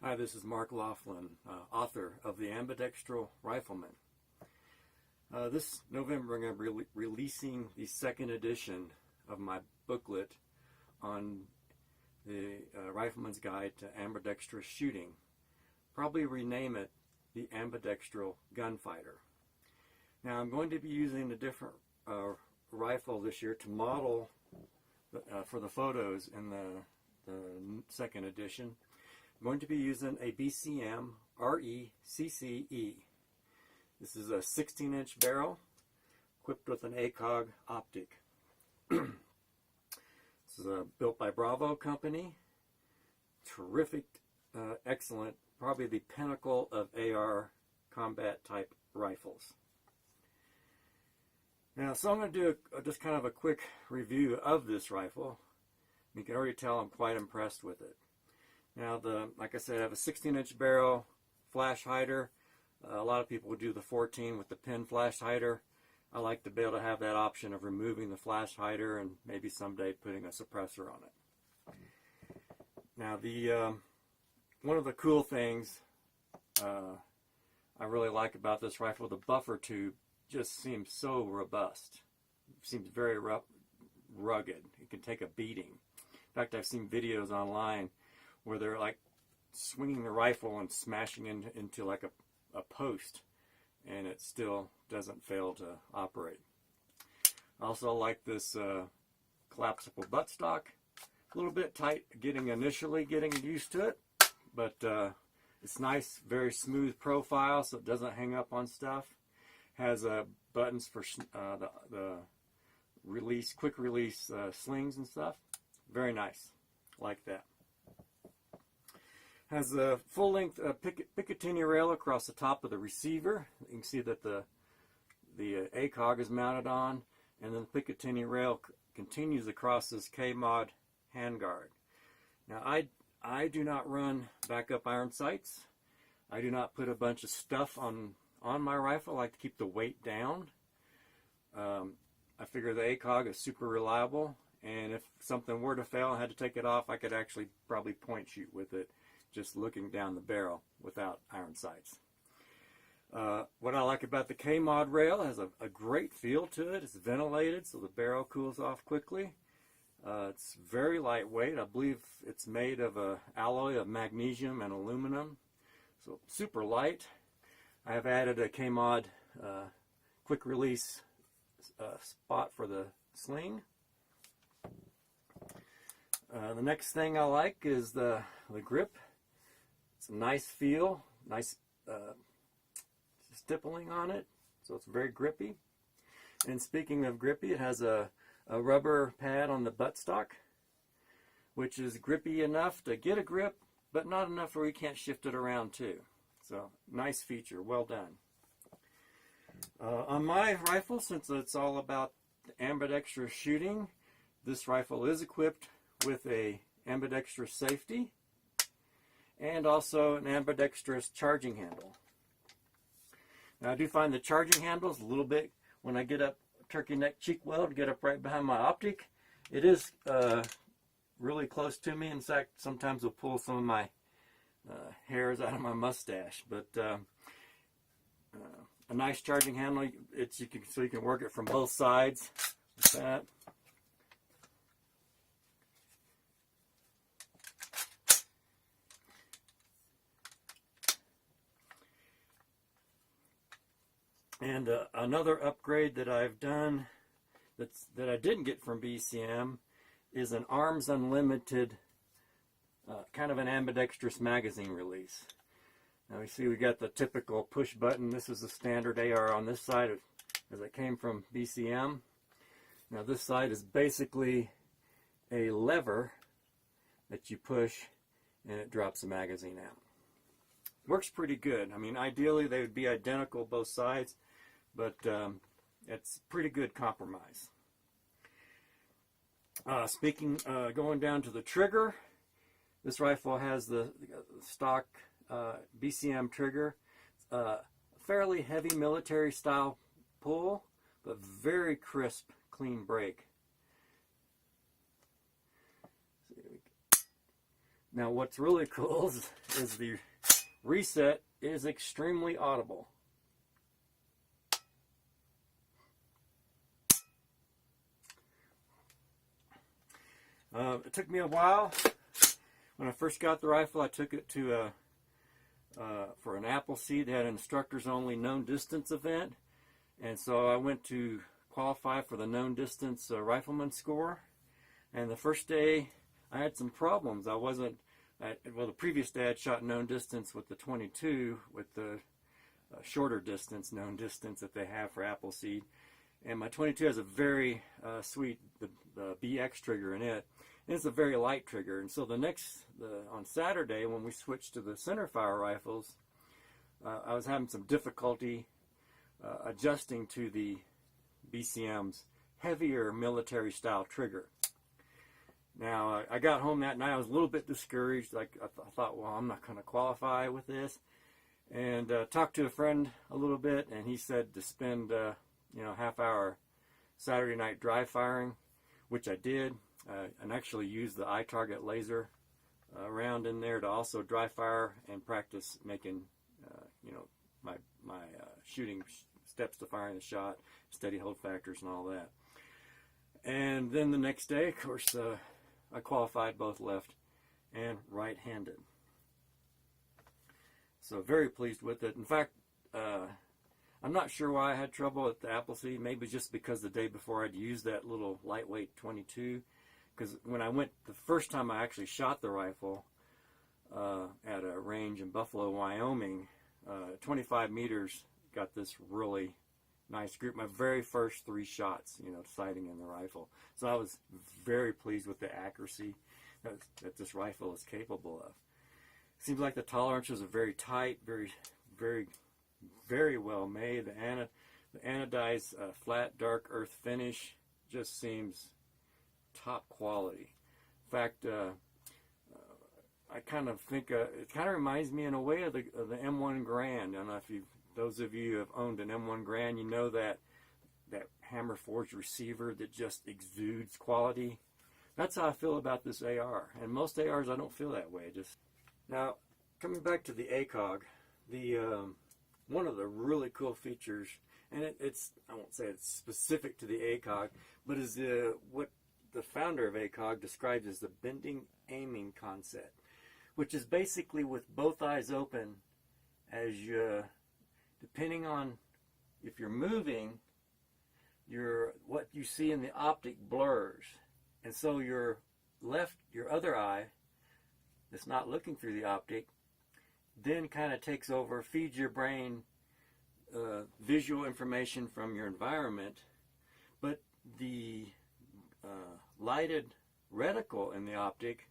Hi, this is Mark Laughlin, author of the Ambidextral Rifleman. This November I'm going to be releasing the second edition of my booklet on the Rifleman's Guide to Ambidextrous Shooting. Probably rename it the Ambidextral Gunfighter. Now I'm going to be using a different rifle this year to model for the photos in the second edition. I'm going to be using a BCM RECCE. This is a 16-inch barrel equipped with an ACOG optic. This is built by Bravo Company. Terrific, excellent, probably the pinnacle of AR combat type rifles. Now, so I'm going to do just kind of a quick review of this rifle. You can already tell I'm quite impressed with it. Now, like I said, I have a 16-inch barrel flash hider. A lot of people would do the 14 with the pin flash hider. I like to be able to have that option of removing the flash hider and maybe someday putting a suppressor on it. Now, one of the cool things I really like about this rifle, the buffer tube just seems so robust. It seems very rugged. It can take a beating. In fact, I've seen videos online where they're like swinging the rifle and smashing into like a post, and it still doesn't fail to operate. I also like this collapsible buttstock. A little bit tight initially getting used to it, but it's nice, very smooth profile, so it doesn't hang up on stuff. Has buttons for the quick release slings and stuff. Very nice, like that. Has a full-length Picatinny rail across the top of the receiver. You can see that the ACOG is mounted on, and then the Picatinny rail continues across this K-Mod handguard. Now, I do not run backup iron sights. I do not put a bunch of stuff on my rifle. I like to keep the weight down. I figure the ACOG is super reliable, and if something were to fail and I had to take it off, I could actually probably point shoot with it, just looking down the barrel without iron sights. What I like about the K-Mod rail, has a great feel to it. It's ventilated, so the barrel cools off quickly. It's very lightweight. I believe it's made of an alloy of magnesium and aluminum, so super light. I have added a K-Mod quick release spot for the sling. The next thing I like is the grip. It's a nice feel, nice stippling on it, so it's very grippy. And speaking of grippy, it has a rubber pad on the buttstock, which is grippy enough to get a grip, but not enough where you can't shift it around too. So, nice feature, well done. On my rifle, since it's all about ambidextrous shooting, this rifle is equipped with a ambidextrous safety and also an ambidextrous charging handle. Now, I do find the charging handles a little bit, when I get up turkey neck cheek weld to get up right behind my optic, it is really close to me. In fact, sometimes it'll pull some of my hairs out of my mustache, but a nice charging handle. So you can work it from both sides. Like that. And another upgrade that I've done that I didn't get from BCM is an Arms Unlimited kind of an ambidextrous magazine release. Now we see we got the typical push button. This is the standard AR on this side as it came from BCM. Now this side is basically a lever that you push and it drops the magazine out. Works pretty good. I mean, ideally they would be identical both sides, but it's pretty good compromise. Going down to the trigger, this rifle has the stock BCM trigger, fairly heavy military style pull, but very crisp, clean break. Now what's really cool is the reset is extremely audible. It took me a while. When I first got the rifle, I took it to for an Appleseed. They had an instructors only known distance event, and so I went to qualify for the known distance rifleman score. And the first day I had some problems. I wasn't well, the previous day I'd shot known distance with the 22 with the shorter distance known distance that they have for Appleseed, and my 22 has a very sweet the BX trigger in it. And it's a very light trigger, and so on Saturday when we switched to the centerfire rifles, I was having some difficulty adjusting to the BCM's heavier military style trigger. Now I got home that night. I was a little bit discouraged. Like I thought, well, I'm not going to qualify with this, and talked to a friend a little bit, and he said to spend half hour Saturday night dry firing, which I did. And actually used the iTarget laser round in there to also dry fire and practice making, my shooting steps to firing the shot, steady hold factors, and all that. And then the next day, of course, I qualified both left and right-handed. So very pleased with it. In fact, I'm not sure why I had trouble at the Appleseed. Maybe just because the day before I'd used that little lightweight 22. Because when I went the first time I actually shot the rifle at a range in Buffalo, Wyoming, 25 meters, got this really nice group. My very first 3 shots, sighting in the rifle. So I was very pleased with the accuracy that this rifle is capable of. Seems like the tolerances are very tight, very, very, very well made. The anodized flat dark earth finish just seems top quality. In fact, I kind of think it kind of reminds me in a way of the M1 Grand. I don't know if those of you who have owned an M1 Grand, you know that hammer forged receiver that just exudes quality. That's how I feel about this AR. And most ARs I don't feel that way. Now, coming back to the ACOG, one of the really cool features, and it's I won't say it's specific to the ACOG, but is what the founder of ACOG describes as the bending aiming concept, which is basically with both eyes open, as you, depending on if you're moving, what you see in the optic blurs, and so your other eye that's not looking through the optic then kind of takes over, feeds your brain visual information from your environment, but the lighted reticle in the optic,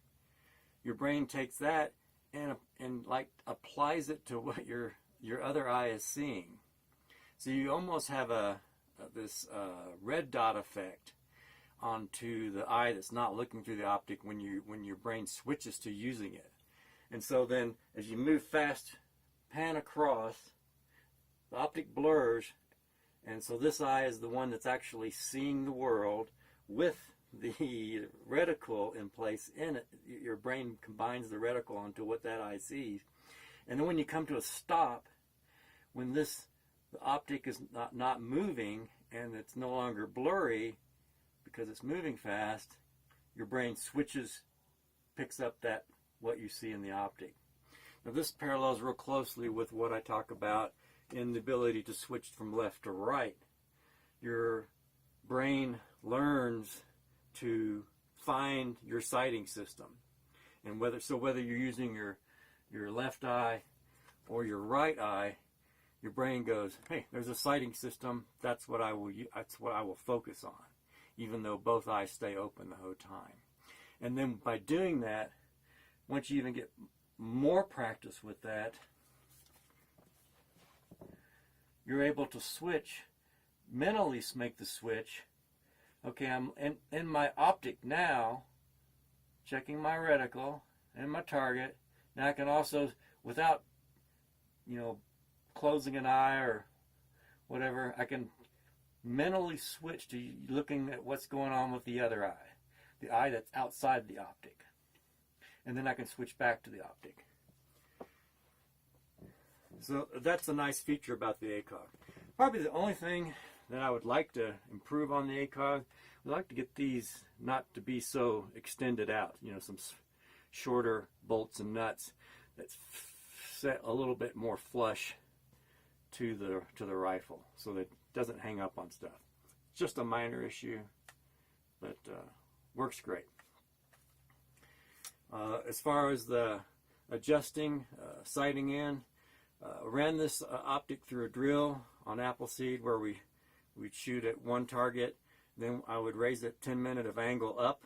your brain takes that and like applies it to what your other eye is seeing. So you almost have this red dot effect onto the eye that's not looking through the optic when your brain switches to using it. And so then as you move fast, pan across, the optic blurs, and so this eye is the one that's actually seeing the world with the reticle in place in it. Your brain combines the reticle onto what that eye sees. And then when you come to a stop, when the optic is not moving and it's no longer blurry because it's moving fast, your brain picks up what you see in the optic. Now this parallels real closely with what I talk about in the ability to switch from left to right. Your brain learns to find your sighting system, and whether you're using your left eye or your right eye, your brain goes, hey, there's a sighting system. That's what I will focus on, even though both eyes stay open the whole time. And then by doing that, once you even get more practice with that, you're able to mentally make the switch. Okay, I'm in my optic now, checking my reticle and my target. Now I can also, without closing an eye or whatever, I can mentally switch to looking at what's going on with the other eye, the eye that's outside the optic. and then I can switch back to the optic. So that's a nice feature about the ACOG. Probably the only thing that I would like to improve on the ACOG, I'd like to get these not to be so extended out, you know, some shorter bolts and nuts that's set a little bit more flush to the rifle so that it doesn't hang up on stuff. Just a minor issue, but works great. As far as the adjusting, sighting in, ran this optic through a drill on Appleseed where we'd shoot at one target, then I would raise it 10-minute of angle up,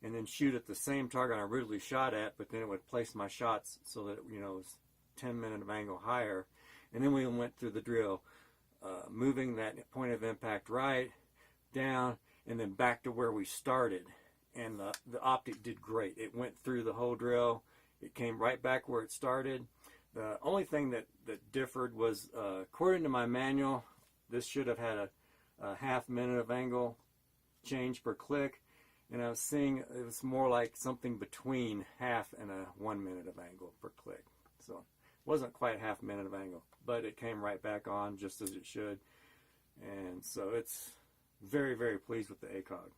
and then shoot at the same target I originally shot at, but then it would place my shots so that, you know, it was 10-minute of angle higher. And then we went through the drill, moving that point of impact right, down, and then back to where we started. And the optic did great. It went through the whole drill. It came right back where it started. The only thing that differed was, according to my manual, this should have had a half-minute of angle change per click. And I was seeing it was more like something between half and a 1 minute of angle per click. So it wasn't quite half a minute of angle, but it came right back on just as it should. And so it's very, very pleased with the ACOG.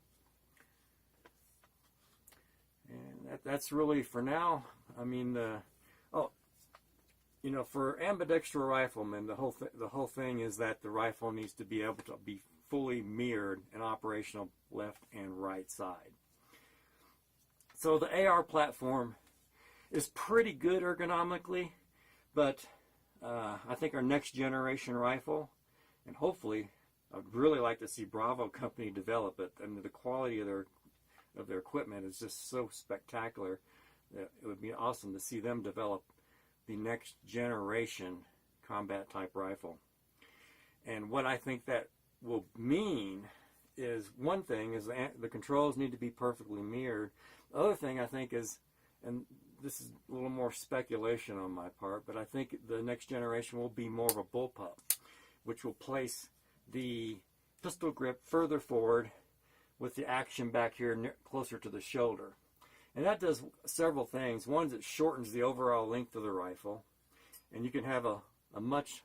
And that's really for now. I mean, you know, for ambidextrous riflemen, the whole thing is that the rifle needs to be able to be fully mirrored and operational left and right side. So the AR platform is pretty good ergonomically, but I think our next generation rifle, and hopefully I'd really like to see Bravo Company develop it. I mean, the quality of their equipment is just so spectacular that it would be awesome to see them develop the next generation combat type rifle. And what I think that will mean is, one thing is the controls need to be perfectly mirrored. The other thing I think is, and this is a little more speculation on my part, but I think the next generation will be more of a bullpup, which will place the pistol grip further forward with the action back here closer to the shoulder. And that does several things. One is it shortens the overall length of the rifle, and you can have a much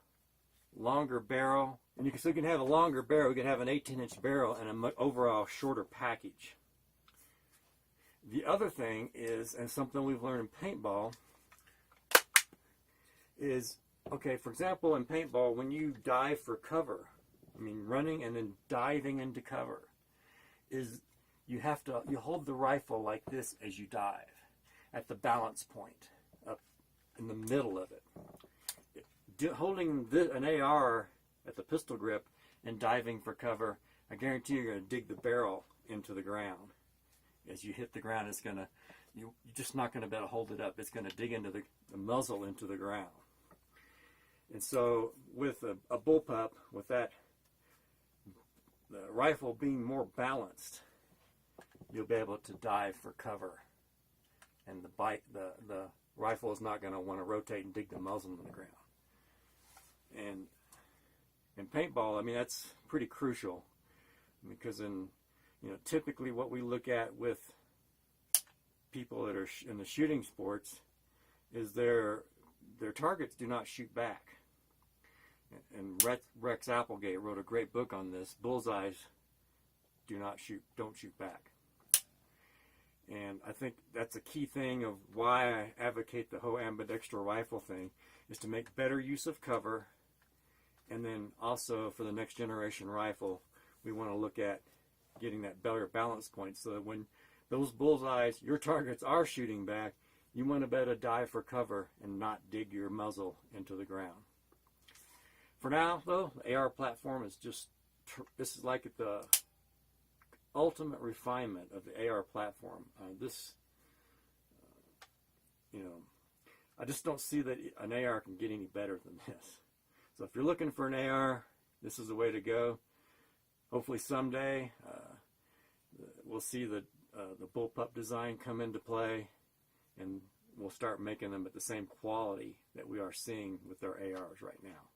longer barrel. And you can have a longer barrel. You can have an 18-inch barrel and an overall shorter package. The other thing is, and something we've learned in paintball, is, okay, for example, in paintball, when you dive for cover, I mean running and then diving into cover, is you hold the rifle like this as you dive at the balance point up in the middle of it. Holding an AR at the pistol grip and diving for cover, I guarantee you're going to dig the barrel into the ground. As you hit the ground, you're just not going to be able to hold it up. It's going to dig into the muzzle into the ground. And so with a bullpup, with the rifle being more balanced, you'll be able to dive for cover, and the rifle is not going to want to rotate and dig the muzzle into the ground. And in paintball, I mean, that's pretty crucial, because typically what we look at with people that are in the shooting sports is their targets do not shoot back. And Rex Applegate wrote a great book on this. Bullseyes don't shoot back. And I think that's a key thing of why I advocate the whole ambidextrous rifle thing, is to make better use of cover. And then also for the next generation rifle, we want to look at getting that better balance point, so that when those bullseyes, your targets, are shooting back, you want to be able to dive for cover and not dig your muzzle into the ground. For now, though, the AR platform is this is like the ultimate refinement of the AR platform. I just don't see that an AR can get any better than this. So if you're looking for an AR, this is the way to go. Hopefully someday we'll see the bullpup design come into play, and we'll start making them at the same quality that we are seeing with our ARs right now.